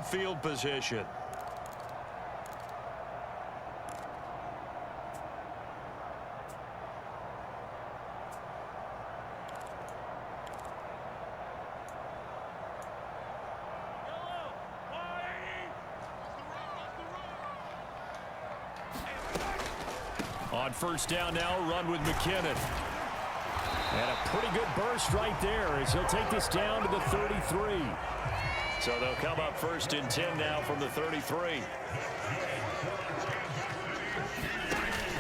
field position. On first down now, run with McKinnon. And a pretty good burst right there as he'll take this down to the 33. So they'll come up first and 10 now from the 33.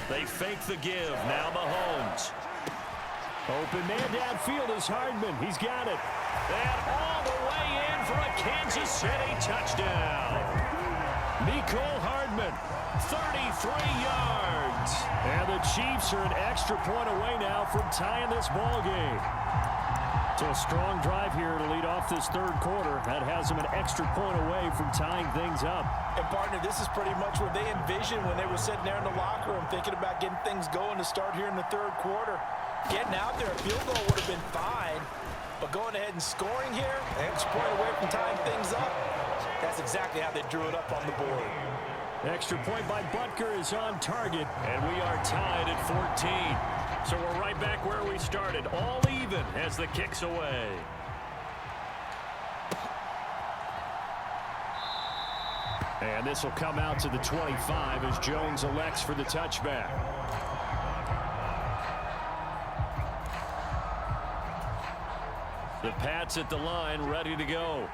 They fake the give. Now Mahomes. Open man downfield is Hardman. He's got it. And all the way in for a Kansas City touchdown. Mecole Hardman, 33 yards. And the Chiefs are an extra point away now from tying this ball game. So a strong drive here to lead off this third quarter. That has them an extra point away from tying things up. And partner, this is pretty much what they envisioned when they were sitting there in the locker room thinking about getting things going to start here in the third quarter. Getting out there, a field goal would have been fine. But going ahead and scoring here, an extra point away from tying things up, that's exactly how they drew it up on the board. Extra point by Butker is on target, and we are tied at 14. So we're right back where we started, all even as the kick's away. And this will come out to the 25 as Jones elects for the touchback. The Pats at the line, ready to go.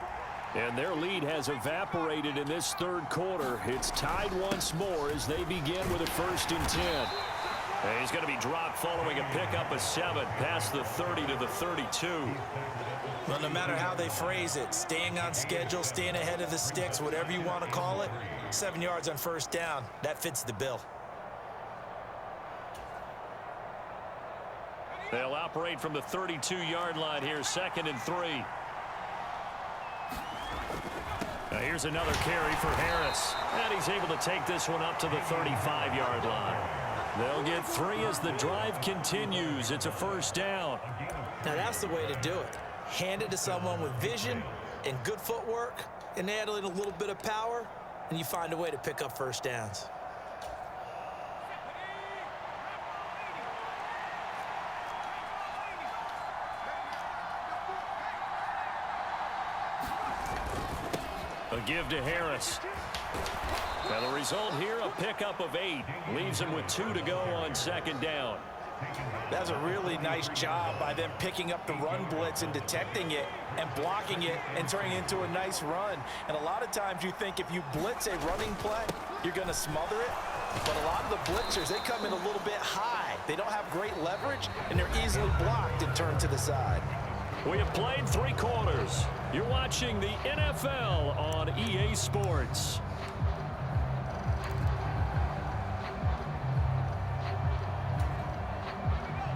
And their lead has evaporated in this third quarter. It's tied once more as they begin with a first and 10. And he's going to be dropped following a pickup of 7 past the 30 to the 32. Well, no matter how they phrase it, staying on schedule, staying ahead of the sticks, whatever you want to call it, 7 yards on first down, that fits the bill. They'll operate from the 32-yard line here, 2nd and 3. Now here's another carry for Harris. And he's able to take this one up to the 35-yard line. They'll get 3 as the drive continues. It's a first down. Now that's the way to do it. Hand it to someone with vision and good footwork and add in a little bit of power, and you find a way to pick up first downs. A give to Harris. Now the result here, a pickup of 8. Leaves him with 2 to go on 2nd down. That's a really nice job by them picking up the run blitz and detecting it and blocking it and turning it into a nice run. And a lot of times you think if you blitz a running play, you're going to smother it. But a lot of the blitzers, they come in a little bit high. They don't have great leverage, and they're easily blocked and turned to the side. We have played 3 quarters. You're watching the NFL on EA Sports.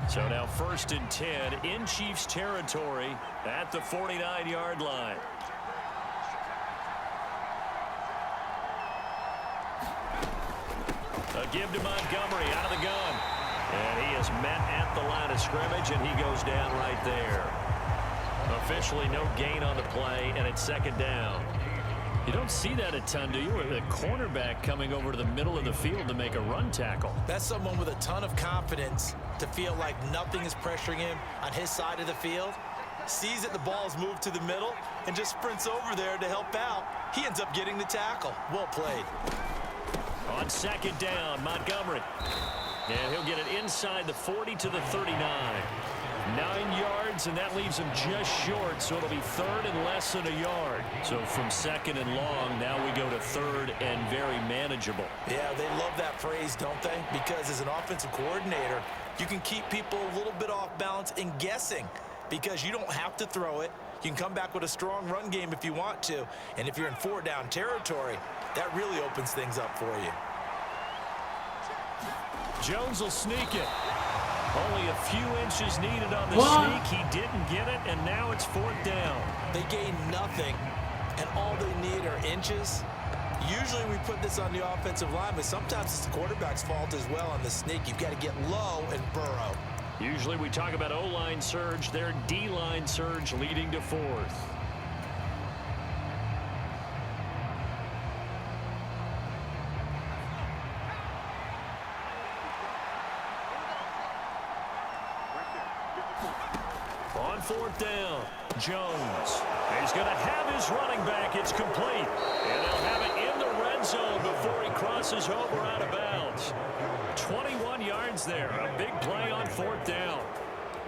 So now 1st and 10 in Chiefs territory at the 49-yard line. A give to Montgomery out of the gun. And he is met at the line of scrimmage, and he goes down right there. Officially no gain on the play, and it's 2nd down. You don't see that a ton, do you? A cornerback coming over to the middle of the field to make a run tackle. That's someone with a ton of confidence to feel like nothing is pressuring him on his side of the field. Sees that the ball's moved to the middle and just sprints over there to help out. He ends up getting the tackle. Well played. On 2nd down, Montgomery. And he'll get it inside the 40 to the 39. 9 yards, and that leaves him just short, so it'll be 3rd and less than a yard. So from 2nd and long, now we go to 3rd and very manageable. Yeah, they love that phrase, don't they? Because as an offensive coordinator, you can keep people a little bit off balance and guessing because you don't have to throw it. You can come back with a strong run game if you want to. And if you're in 4-down territory, that really opens things up for you. Jones will sneak it. Only a few inches needed on the sneak. He didn't get it, and now it's 4th down. They gain nothing, and all they need are inches. Usually we put this on the offensive line, but sometimes it's the quarterback's fault as well on the sneak. You've got to get low and burrow. Usually we talk about O-line surge. Their D-line surge leading to 4th. on 4th down. Jones. He's going to have his running back. It's complete. And they'll have it in the red zone before he crosses over out of bounds. 21 yards there. A big play on 4th down.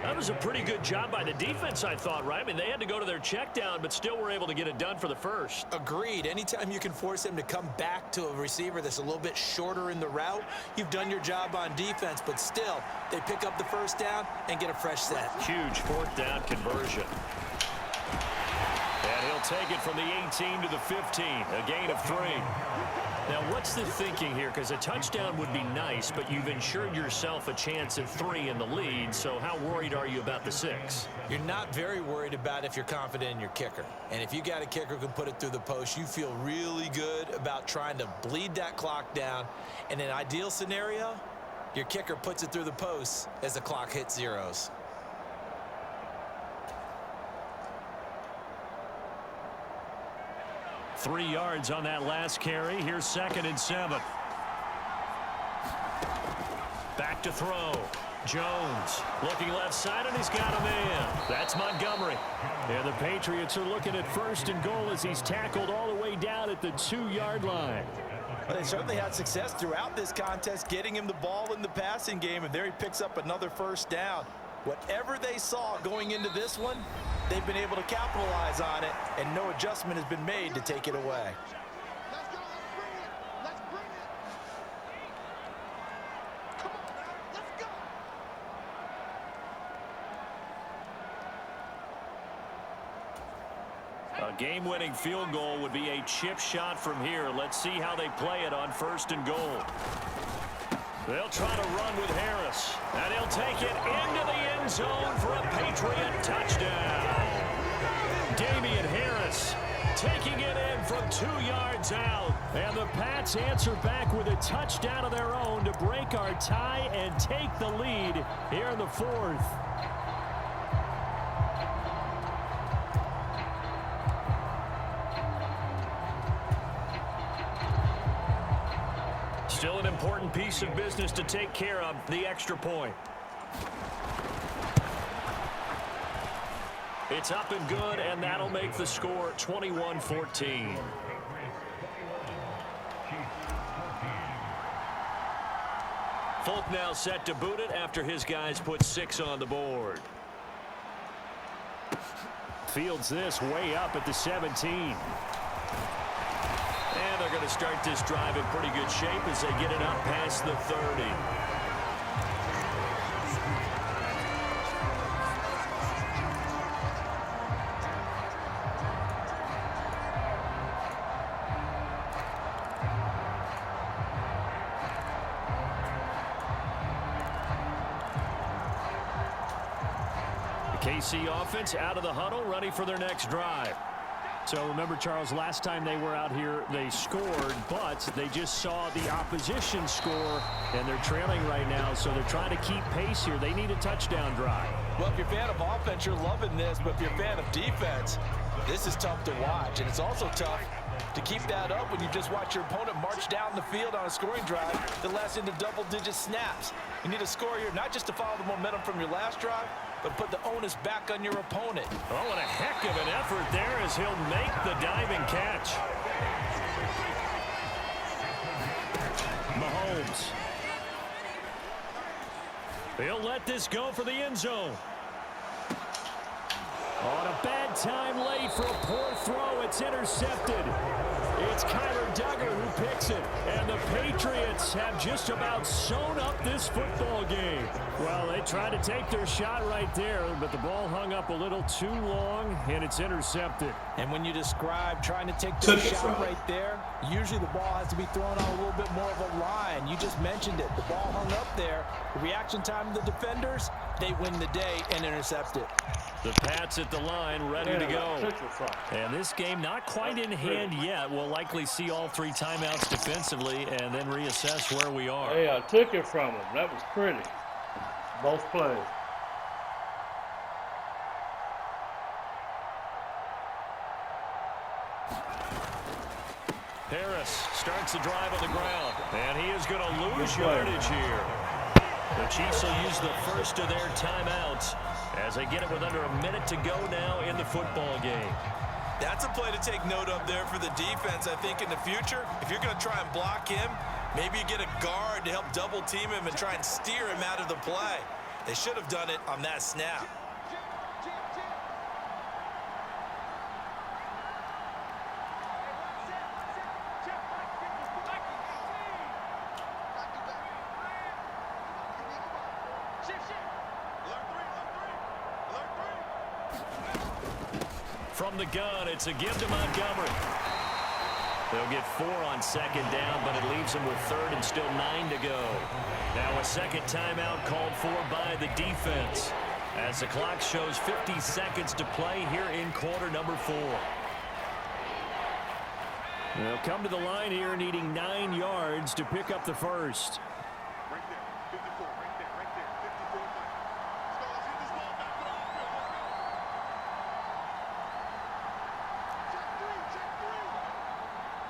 That was a pretty good job by the defense, I thought, right? I mean, they had to go to their check down, but still were able to get it done for the first. Agreed. Anytime you can force them to come back to a receiver that's a little bit shorter in the route, you've done your job on defense, but still, they pick up the first down and get a fresh set. Huge 4th down conversion. And he'll take it from the 18 to the 15, a gain of 3. Now, what's the thinking here? Because a touchdown would be nice, but you've ensured yourself a chance at 3 in the lead, so how worried are you about the 6? You're not very worried about if you're confident in your kicker. And if you got a kicker who can put it through the post, you feel really good about trying to bleed that clock down. In an ideal scenario, your kicker puts it through the post as the clock hits zeros. Three yards on that last carry. Here's 2nd and 7. Back to throw. Jones looking left side, and he's got a man. That's Montgomery. And the Patriots are looking at 1st and goal as he's tackled all the way down at the 2-yard line. Well, they certainly had success throughout this contest, getting him the ball in the passing game, and there he picks up another first down. Whatever they saw going into this one, they've been able to capitalize on it, and no adjustment has been made to take it away. Let's go, let's bring it. Come on now, let's go. A game-winning field goal would be a chip shot from here. Let's see how they play it on 1st and goal. They'll try to run with Harris, and he'll take it into the end zone for a Patriot touchdown. Damian Harris taking it in from 2 yards out. And the Pats answer back with a touchdown of their own to break our tie and take the lead here in the 4th. Still an important piece of business to take care of, the extra point. It's up and good, and that'll make the score 21-14. Folk now set to boot it after his guys put 6 on the board. Fields this way up at the 17. And they're going to start this drive in pretty good shape as they get it up past the 30. The KC offense out of the huddle, ready for their next drive. So remember, Charles, last time they were out here, they scored, but they just saw the opposition score, and they're trailing right now, so they're trying to keep pace here. They need a touchdown drive. Well, if you're a fan of offense, you're loving this, but if you're a fan of defense, this is tough to watch, and it's also tough to keep that up when you just watch your opponent march down the field on a scoring drive that lasts into double-digit snaps. You need a score here, not just to follow the momentum from your last drive, but put the onus back on your opponent. Oh, and a heck of an effort there as he'll make the diving catch. Mahomes. He'll let this go for the end zone. On a bad time late for a poor throw. It's intercepted. It's Kyler Duggar who picks it. And the Patriots have just about sewn up this football game. Well, they tried to take their shot right there, but the ball hung up a little too long, and it's intercepted. And when you describe trying to take the shot right there, usually the ball has to be thrown on a little bit more of a line. You just mentioned it. The ball hung up there. The reaction time of the defenders, they win the day and intercept it. The Pats at the line, ready to go. And this game not quite in hand yet. We'll likely see all 3 timeouts defensively and then reassess where we are. Hey, I took it from him. That was pretty. Both plays. Harris starts the drive on the ground, and he is going to lose yardage here. The Chiefs will use the first of their timeouts as they get it with under a minute to go now in the football game. That's a play to take note of there for the defense. I think in the future, if you're going to try and block him, maybe you get a guard to help double team him and try and steer him out of the play. They should have done it on that snap. From the gun, it's a give to Montgomery. They'll get 4 on second down, but it leaves them with third and still 9 to go. Now a second timeout called for by the defense, as the clock shows 50 seconds to play here in quarter number 4. They'll come to the line here needing 9 yards to pick up the first. Right there, 54, right there, 54. Let's go, let's get this ball back. Check three. 79.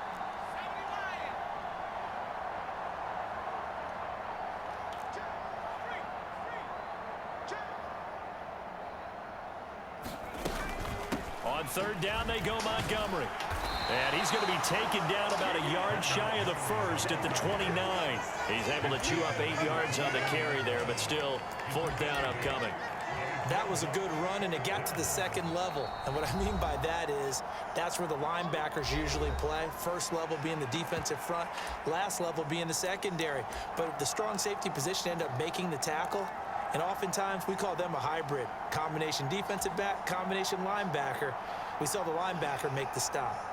On third down, they go Montgomery. And he's going to be taken down about a yard shy of the first at the 29. He's able to chew up 8 yards on the carry there, but still fourth down upcoming. That was a good run, and it got to the second level. And what I mean by that is that's where the linebackers usually play. First level being the defensive front, last level being the secondary. But the strong safety position ended up making the tackle. And oftentimes we call them a hybrid. Combination defensive back, combination linebacker. We saw the linebacker make the stop.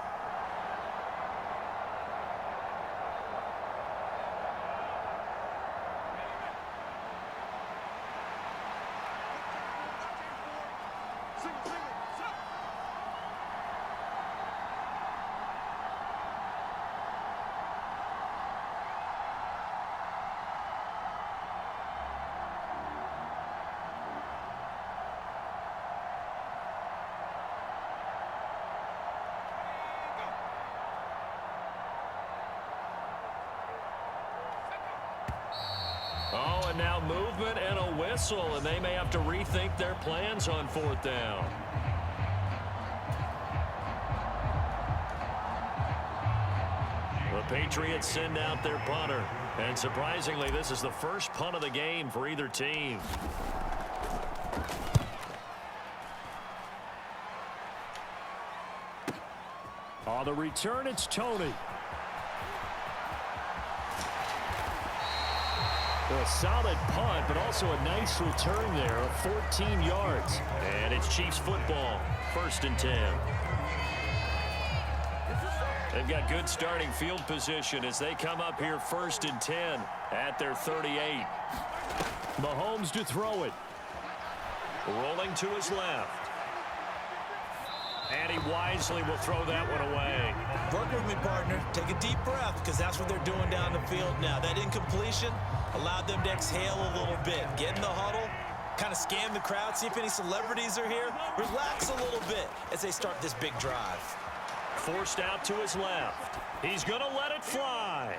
Oh, and now movement and a whistle, and they may have to rethink their plans on fourth down. The Patriots send out their punter, and surprisingly, this is the first punt of the game for either team. On the return, it's Tony. A solid punt, but also a nice return there of 14 yards. And it's Chiefs football, 1st and 10. They've got good starting field position as they come up here 1st and 10 at their 38. Mahomes to throw it. Rolling to his left. And he wisely will throw that one away. Work with me, partner. Take a deep breath, because that's what they're doing down the field now. That incompletion allowed them to exhale a little bit. Get in the huddle, kind of scan the crowd, see if any celebrities are here. Relax a little bit as they start this big drive. Forced out to his left. He's going to let it fly.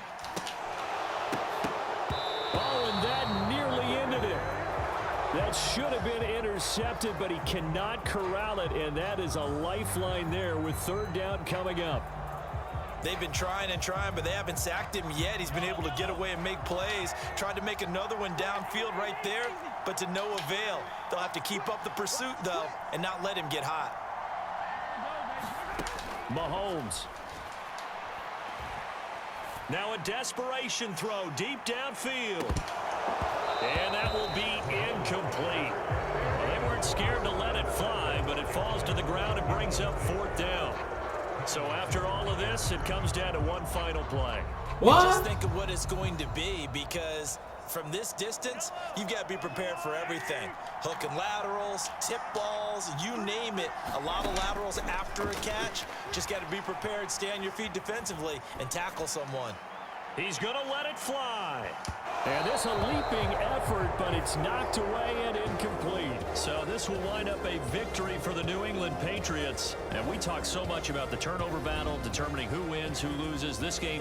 Oh, and that nearly ended it. That should have been intercepted, but he cannot corral it, and that is a lifeline there with third down coming up. They've been trying and trying, but they haven't sacked him yet. He's been able to get away and make plays. Tried to make another one downfield right there, but to no avail. They'll have to keep up the pursuit, though, and not let him get hot. Mahomes. Now a desperation throw deep downfield. And that will be incomplete. Well, they weren't scared to let it fly, but it falls to the ground and brings up fourth down. So after all of this, it comes down to one final play. What? Just think of what it's going to be, because from this distance, you've got to be prepared for everything. Hook and laterals, tip balls, you name it. A lot of laterals after a catch. Just got to be prepared, stay on your feet defensively, and tackle someone. He's going to let it fly. And this a leaping effort, but it's knocked away and incomplete. So this will wind up a victory for the New England Patriots. And we talk so much about the turnover battle, determining who wins, who loses. This game